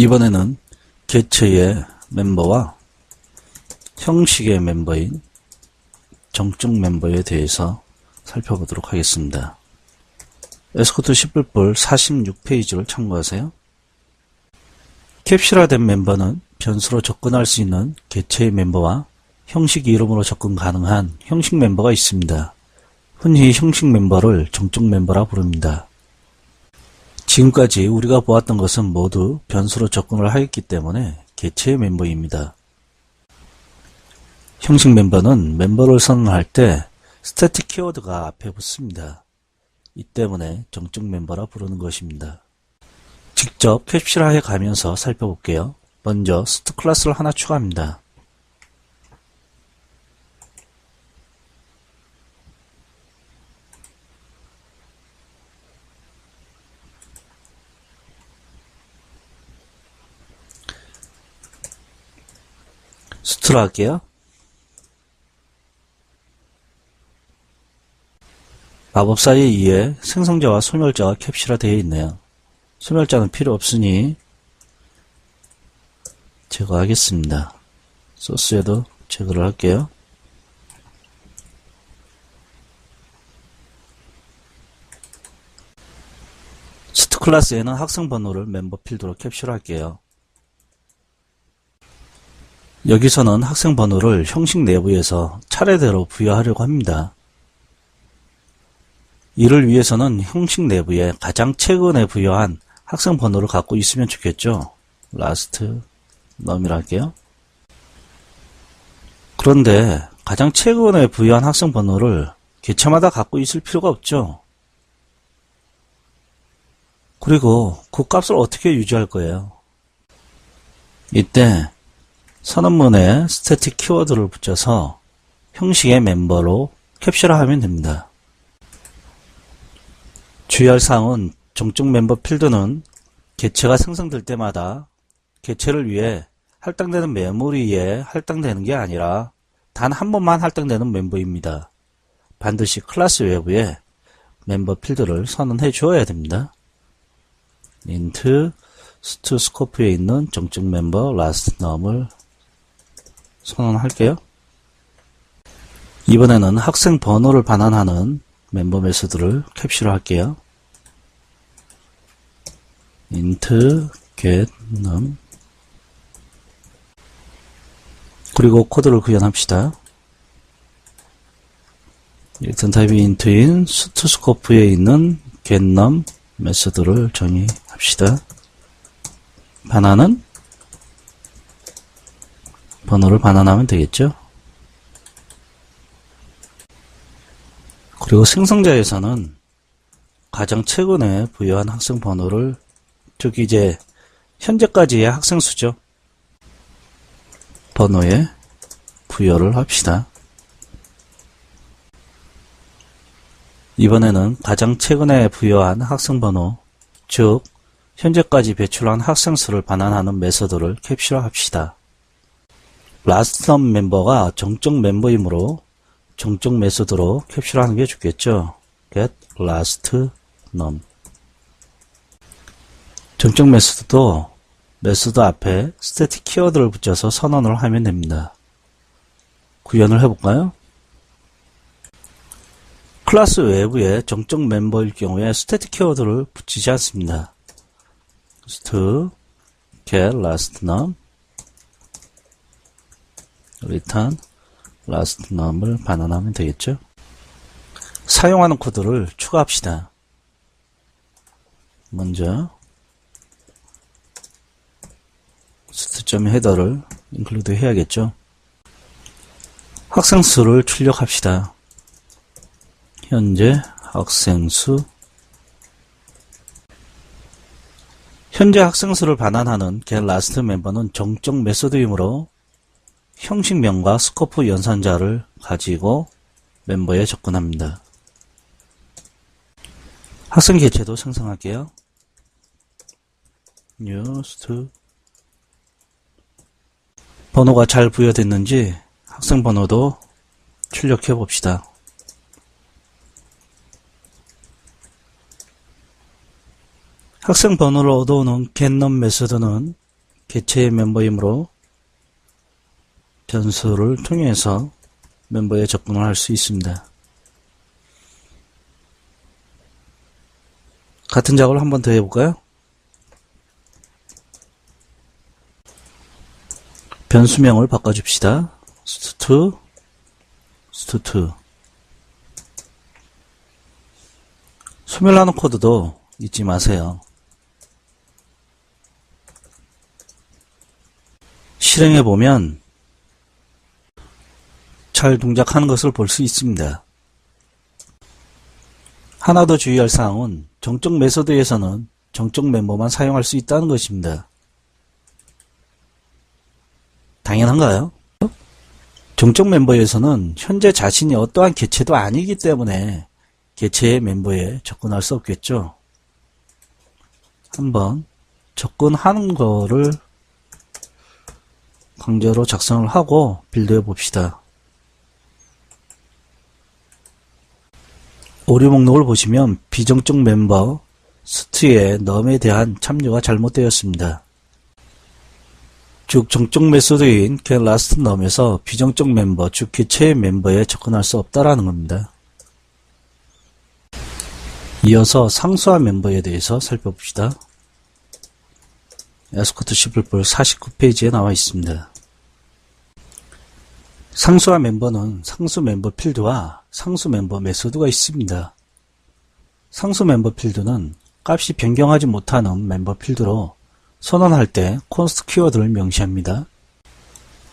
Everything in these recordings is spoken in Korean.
이번에는 개체의 멤버와 형식의 멤버인 정적 멤버에 대해서 살펴보도록 하겠습니다. 에스코트 10불 46페이지를 참고하세요. 캡슐화된 멤버는 변수로 접근할 수 있는 개체의 멤버와 형식 이름으로 접근 가능한 형식 멤버가 있습니다. 흔히 형식 멤버를 정적 멤버라 부릅니다. 지금까지 우리가 보았던 것은 모두 변수로 접근을 하였기 때문에 개체의 멤버입니다. 형식 멤버는 멤버를 선언할 때 스태틱 키워드가 앞에 붙습니다. 이 때문에 정적 멤버라 부르는 것입니다. 직접 캡슐화해 가면서 살펴볼게요. 먼저 스트 클래스를 하나 추가합니다. 스트로 할게요. 마법사에 의해 생성자와 소멸자가 캡슐화 되어 있네요. 소멸자는 필요 없으니 제거하겠습니다. 소스에도 제거를 할게요. 스트 클래스에는 학생 번호를 멤버 필드로 캡슐할게요. 여기서는 학생 번호를 형식 내부에서 차례대로 부여하려고 합니다. 이를 위해서는 형식 내부에 가장 최근에 부여한 학생 번호를 갖고 있으면 좋겠죠. last num이라 할게요. 그런데 가장 최근에 부여한 학생 번호를 개체마다 갖고 있을 필요가 없죠. 그리고 그 값을 어떻게 유지할 거예요? 이때 선언문에 스태틱 키워드를 붙여서 형식의 멤버로 캡슐화하면 됩니다. 주의할 사항은 정적 멤버 필드는 개체가 생성될 때마다 개체를 위해 할당되는 메모리에 할당되는 게 아니라 단 한 번만 할당되는 멤버입니다. 반드시 클래스 외부에 멤버 필드를 선언해 주어야 됩니다. int st 스코프에 있는 정적 멤버 last num을 선언할게요. 이번에는 학생 번호를 반환하는 멤버 메소드를 캡슐화 할게요. int get num 그리고 코드를 구현합시다. return 타입이 int인 st 스코프에 있는 get num 메소드를 정의합시다. 반환은 번호를 반환하면 되겠죠. 그리고 생성자에서는 가장 최근에 부여한 학생 번호를 즉 이제 현재까지의 학생 수죠. 번호에 부여를 합시다. 이번에는 가장 최근에 부여한 학생 번호 즉 현재까지 배출한 학생 수를 반환하는 메소드를 캡슐화 합시다. last num 멤버가 정적 멤버이므로 정적 메소드로 캡슐하는 게 좋겠죠. get last num 정적 메소드도 메소드 앞에 스태틱 키워드를 붙여서 선언을 하면 됩니다. 구현을 해볼까요? 클래스 외부에 정적 멤버일 경우에 스태틱 키워드를 붙이지 않습니다. st get last num return last num을 반환하면 되겠죠. 사용하는 코드를 추가합시다. 먼저 st.header를 include 해야겠죠. 학생 수를 출력합시다. 현재 학생 수 현재 학생 수를 반환하는 get last 멤버는 정적 메소드이므로 형식명과 스코프 연산자를 가지고 멤버에 접근합니다. 학생 개체도 생성할게요. new st 번호가 잘 부여됐는지 학생 번호도 출력해 봅시다. 학생 번호를 얻어오는 getNum 메소드는 개체의 멤버이므로 변수를 통해서 멤버에 접근을 할 수 있습니다. 같은 작업을 한 번 더 해볼까요? 변수명을 바꿔줍시다. stud2 소멸하는 코드도 잊지 마세요. 실행해보면 잘 동작하는 것을 볼 수 있습니다. 하나 더 주의할 사항은 정적 메소드에서는 정적 멤버만 사용할 수 있다는 것입니다. 당연한가요? 정적 멤버에서는 현재 자신이 어떠한 개체도 아니기 때문에 개체의 멤버에 접근할 수 없겠죠. 한번 접근하는 거를 강제로 작성을 하고 빌드해 봅시다. 오류 목록을 보시면 비정적 멤버 스트의 num에 대한 참여가 잘못되었습니다. 즉 정적 메소드인 getLastNum에서 비정적 멤버, 즉 개체의 멤버에 접근할 수 없다라는 겁니다. 이어서 상수화 멤버에 대해서 살펴봅시다. 에스코트 시블볼 49페이지에 나와 있습니다. 상수화 멤버는 상수 멤버 필드와 상수 멤버 메소드가 있습니다. 상수 멤버 필드는 값이 변경하지 못하는 멤버 필드로 선언할 때 const 키워드를 명시합니다.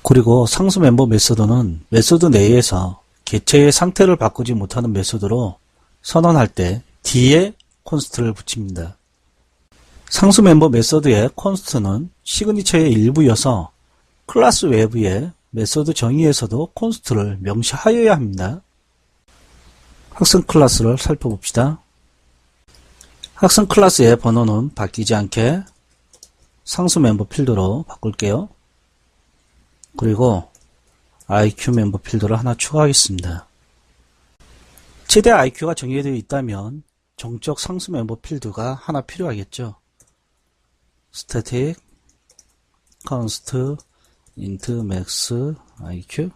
그리고 상수 멤버 메소드는 메소드 내에서 개체의 상태를 바꾸지 못하는 메소드로 선언할 때 뒤에 const를 붙입니다. 상수 멤버 메소드의 const는 시그니처의 일부여서 클래스 외부의 메소드 정의에서도 const를 명시하여야 합니다. 학생 클래스를 살펴봅시다. 학생 클래스의 번호는 바뀌지 않게 상수 멤버 필드로 바꿀게요. 그리고 IQ 멤버 필드를 하나 추가하겠습니다. 최대 IQ가 정의되어 있다면 정적 상수 멤버 필드가 하나 필요하겠죠. static const int max IQ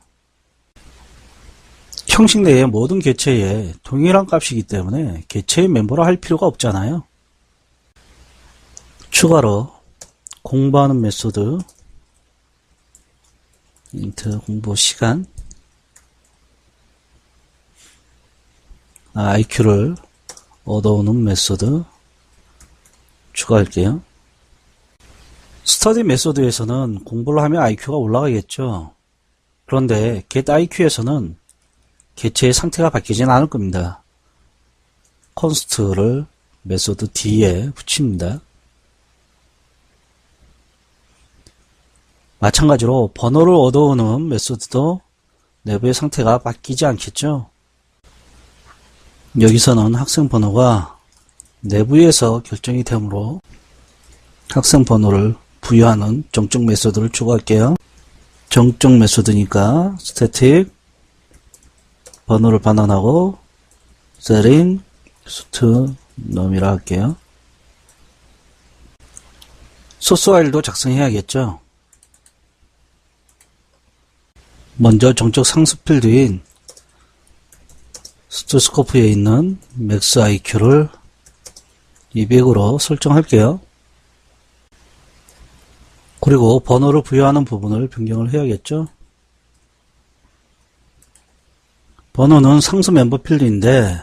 형식 내의 모든 개체에 동일한 값이기 때문에 개체의 멤버로 할 필요가 없잖아요. 추가로 공부하는 메소드 int 공부 시간 IQ를 얻어오는 메소드 추가할게요. 스터디 메소드에서는 공부를 하면 IQ가 올라가겠죠. 그런데 getIQ에서는 개체의 상태가 바뀌진 않을 겁니다. const를 메소드 D에 붙입니다. 마찬가지로 번호를 얻어오는 메소드도 내부의 상태가 바뀌지 않겠죠. 여기서는 학생 번호가 내부에서 결정이 되므로 학생 번호를 부여하는 정적 메소드를 추가할게요. 정적 메소드니까 static 번호를 반환하고 setting studNum이라 할게요. 소스 파일도 작성해야겠죠. 먼저 정적 상수 필드인 스토스코프에 있는 max IQ를 200으로 설정할게요. 그리고 번호를 부여하는 부분을 변경을 해야겠죠. 번호는 상수 멤버 필드인데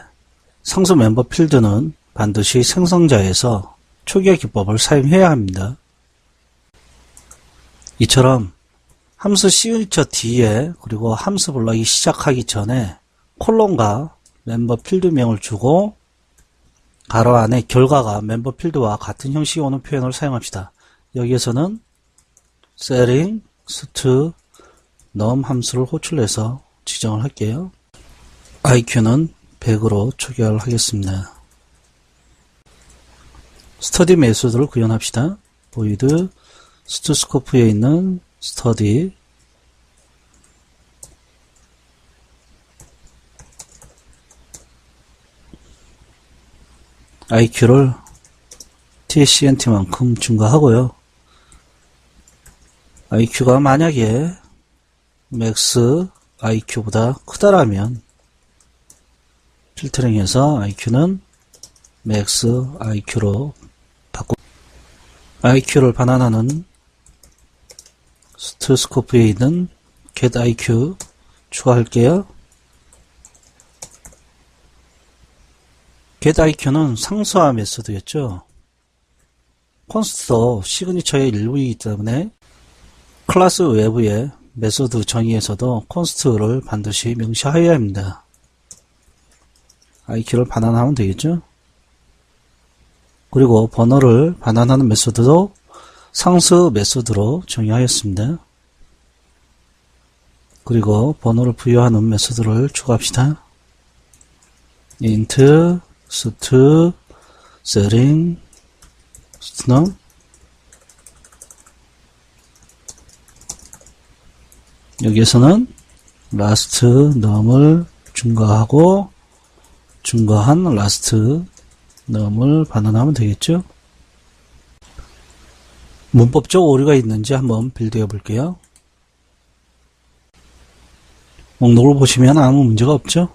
상수 멤버 필드는 반드시 생성자에서 초기화 기법을 사용해야 합니다. 이처럼 함수 시그니처 뒤에 그리고 함수 불러기 시작하기 전에 콜론과 멤버 필드명을 주고 가로 안에 결과가 멤버 필드와 같은 형식이 오는 표현을 사용합시다. 여기에서는 setting studNum 함수를 호출해서 지정을 할게요. IQ는 100으로 초기화를 하겠습니다. 스터디 메소드를 구현합시다. void 스토스코프에 있는 study IQ를 tscnt만큼 증가하고요. IQ가 만약에 맥스 IQ보다 크다라면 필터링해서 IQ는 맥스 IQ로 IQ를 반환하는 스트스코프에 있는 get IQ 추가할게요. get IQ는 상수화 메소드였죠. 콘스트도 시그니처의 일부이기 때문에 클래스 외부의 메소드 정의에서도 콘스트를 반드시 명시하여야 합니다. IQ를 반환하면 되겠죠. 그리고 번호를 반환하는 메소드도 상수 메소드로 정의하였습니다. 그리고 번호를 부여하는 메소드를 추가합시다. int, st, setting, stnum. 여기에서는 last num을 중과하고 중과한 last num을 반환하면 되겠죠. 문법적 오류가 있는지 한번 빌드해 볼게요. 목록을 보시면 아무 문제가 없죠.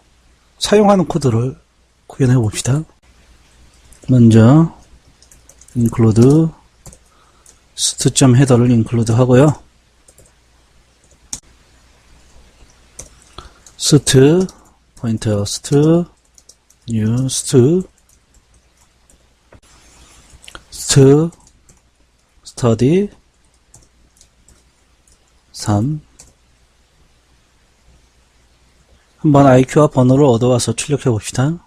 사용하는 코드를 구현해 봅시다. 먼저 include st.header를 include 하고요. st 포인터 st new st study 3 한번 IQ와 번호를 얻어와서 출력해 봅시다.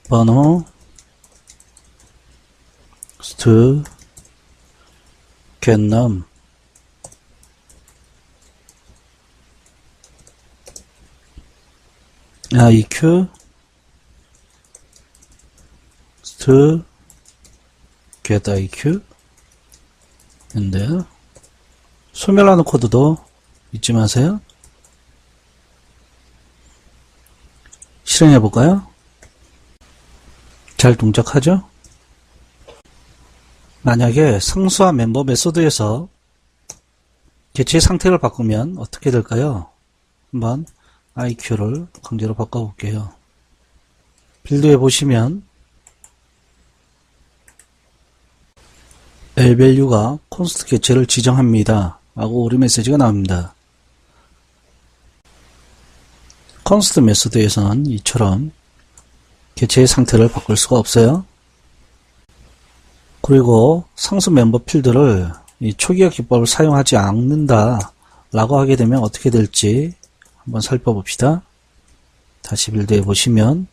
번호 st get num IQ st get IQ 인데 소멸하는 코드도 잊지 마세요. 실행해 볼까요? 잘 동작하죠? 만약에 상수화 멤버 메소드에서 개체 상태를 바꾸면 어떻게 될까요? 한번 IQ를 강제로 바꿔볼게요. 빌드에 보시면 Lvalue가 const 개체를 지정합니다 라고 오류 메시지가 나옵니다. const 메소드에서는 이처럼 개체의 상태를 바꿀 수가 없어요. 그리고 상수 멤버 필드를 이 초기화 기법을 사용하지 않는다 라고 하게 되면 어떻게 될지 한번 살펴봅시다. 다시 빌드에 보시면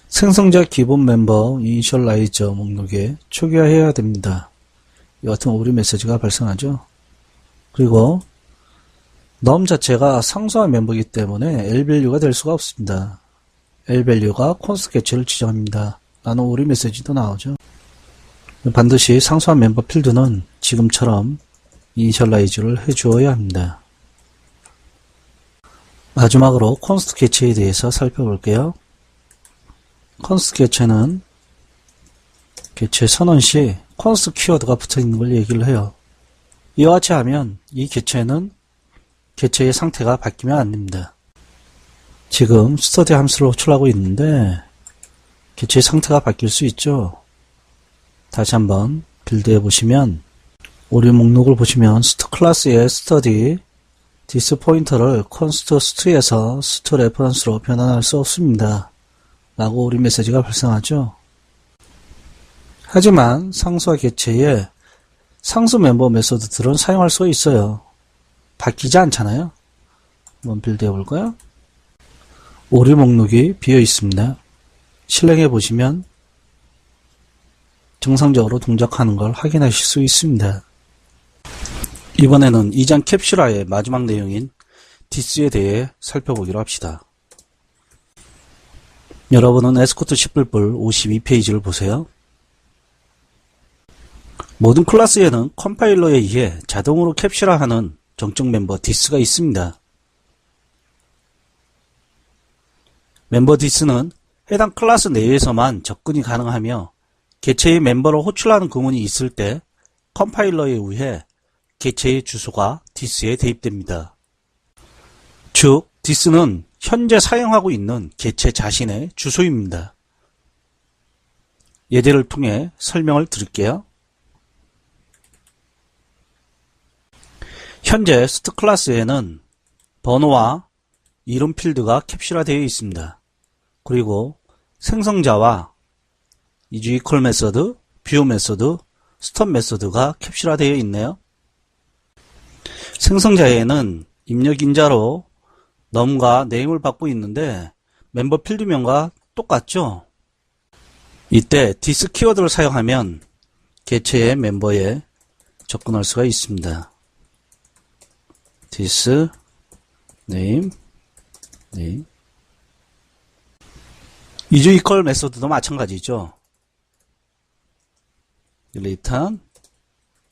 생성자 기본 멤버 이니셜라이저 목록에 초기화해야 됩니다. 이 같은 오류 메시지가 발생하죠. 그리고 num 자체가 상수화 멤버이기 때문에 Lvalue가 될 수가 없습니다. Lvalue가 const 개체를 지정합니다 라는 오류 메시지도 나오죠. 반드시 상수화 멤버 필드는 지금처럼 이니셜라이즈를 해주어야 합니다. 마지막으로 const 개체에 대해서 살펴볼게요. const 개체는 개체 선언 시 const 키워드가 붙어 있는 걸 얘기를 해요. 이와 같이 하면 이 개체는 개체의 상태가 바뀌면 안 됩니다. 지금 study 함수를 호출하고 있는데 개체의 상태가 바뀔 수 있죠. 다시 한번 빌드해 보시면 오류 목록을 보시면 st 클래스의 study this 포인터를 const st에서 st 레퍼런스로 변환할 수 없습니다 라고 오류 메시지가 발생하죠. 하지만 상수화 개체에 상수 멤버 메소드들은 사용할 수가 있어요. 바뀌지 않잖아요. 한번 빌드해 볼까요? 오류 목록이 비어 있습니다. 실행해 보시면 정상적으로 동작하는 걸 확인하실 수 있습니다. 이번에는 2장 캡슐화의 마지막 내용인 this에 대해 살펴보기로 합시다. 여러분은 에스코트 10불불 52페이지를 보세요. 모든 클래스에는 컴파일러에 의해 자동으로 캡슐화하는 정적 멤버 this가 있습니다. 멤버 this는 해당 클래스 내에서만 접근이 가능하며 개체의 멤버를 호출하는 구문이 있을 때 컴파일러에 의해 개체의 주소가 this에 대입됩니다. 즉, this는 현재 사용하고 있는 개체 자신의 주소입니다. 예제를 통해 설명을 드릴게요. 현재 스트 클래스에는 번호와 이름 필드가 캡슐화되어 있습니다. 그리고 생성자와 isEqual 메서드, view 메서드, stop 메서드가 캡슐화되어 있네요. 생성자에는 입력 인자로 num과 name을 받고 있는데 멤버 필드명과 똑같죠? 이때 this 키워드를 사용하면 개체의 멤버에 접근할 수가 있습니다. this name isEqual 메서드도 마찬가지죠. return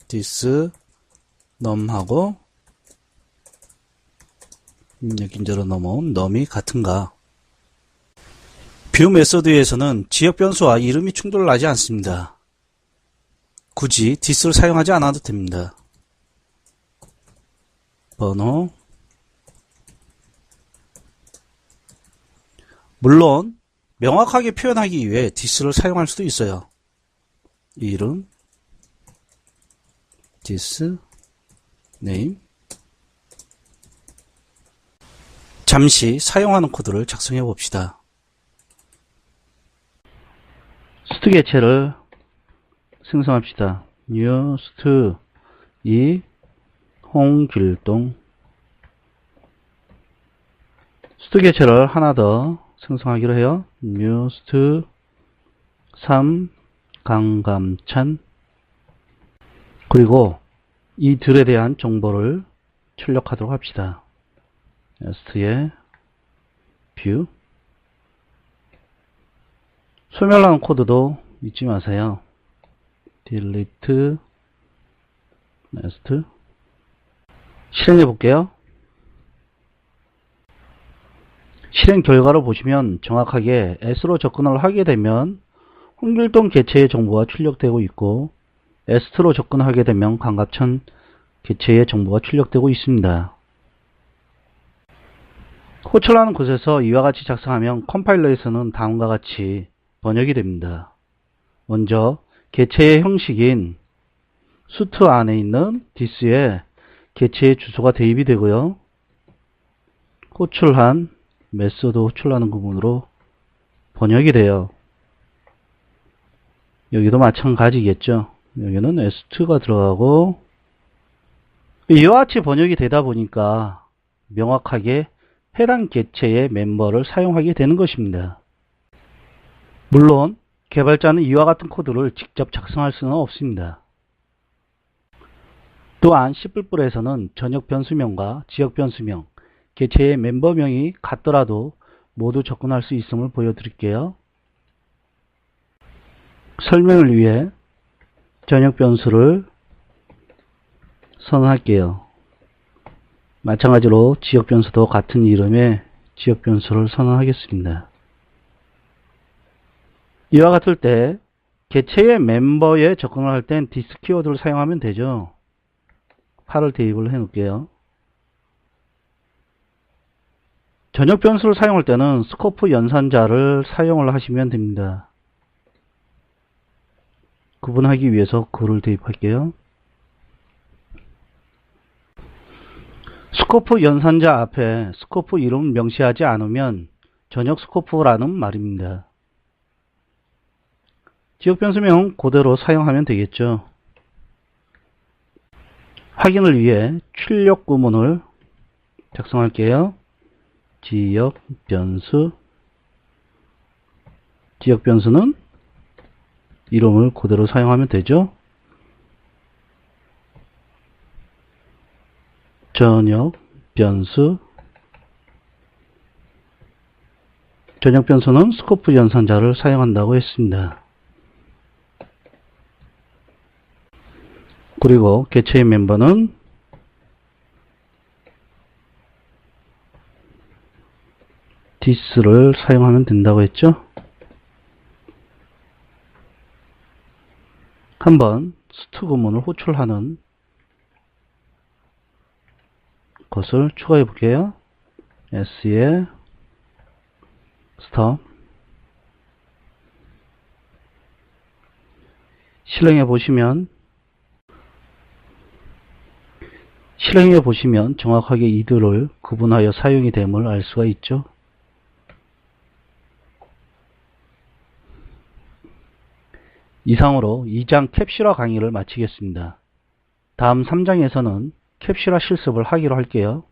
this num하고 입력인자로 넘어온 num이 같은가. view 메서드에서는 지역 변수와 이름이 충돌하지 않습니다. 굳이 this를 사용하지 않아도 됩니다. 번호. 물론 명확하게 표현하기 위해 this를 사용할 수도 있어요. 이름 this name. 잠시 사용하는 코드를 작성해 봅시다. 스트 개체를 생성합시다. new 스트 2 홍길동. 스트 개체를 하나 더 생성하기로 해요. new 스트 3 강감찬. 그리고 이들에 대한 정보를 출력하도록 합시다. st의 view. 소멸하는 코드도 잊지 마세요. delete next. 실행해 볼게요. 실행 결과를 보시면 정확하게 S로 접근을 하게 되면 홍길동 개체의 정보가 출력되고 있고, St로 접근하게 되면 강갑천 개체의 정보가 출력되고 있습니다. 호출하는 곳에서 이와 같이 작성하면 컴파일러에서는 다음과 같이 번역이 됩니다. 먼저 개체의 형식인 수트 안에 있는 this에 개체의 주소가 대입이 되고요. 호출한 메소드 호출하는 구문으로 번역이 돼요. 여기도 마찬가지겠죠. 여기는 s2가 들어가고, 이와 같이 번역이 되다 보니까 명확하게 해당 개체의 멤버를 사용하게 되는 것입니다. 물론 개발자는 이와 같은 코드를 직접 작성할 수는 없습니다. 또한 C++에서는 전역 변수명과 지역 변수명, 개체의 멤버명이 같더라도 모두 접근할 수 있음을 보여드릴게요. 설명을 위해 전역 변수를 선언할게요. 마찬가지로 지역 변수도 같은 이름의 지역 변수를 선언하겠습니다. 이와 같을 때 개체의 멤버에 접근을 할 땐 this 키워드를 사용하면 되죠. 8을 대입을 해 놓을게요. 전역 변수를 사용할 때는 스코프 연산자를 사용을 하시면 됩니다. 구분하기 위해서 그를 대입할게요. 스코프 연산자 앞에 스코프 이름을 명시하지 않으면 전역 스코프라는 말입니다. 지역 변수명 그대로 사용하면 되겠죠. 확인을 위해 출력 구문을 작성할게요. 지역 변수는 이름을 그대로 사용하면 되죠. 전역 변수는 스코프 연산자를 사용한다고 했습니다. 그리고 개체의 멤버는 this를 사용하면 된다고 했죠. 한번 스트 구문을 호출하는 것을 추가해 볼게요. s에 stop. 실행해 보시면 정확하게 이들을 구분하여 사용이 됨을 알 수가 있죠. 이상으로 2장 캡슐화 강의를 마치겠습니다. 다음 3장에서는 캡슐화 실습을 하기로 할게요.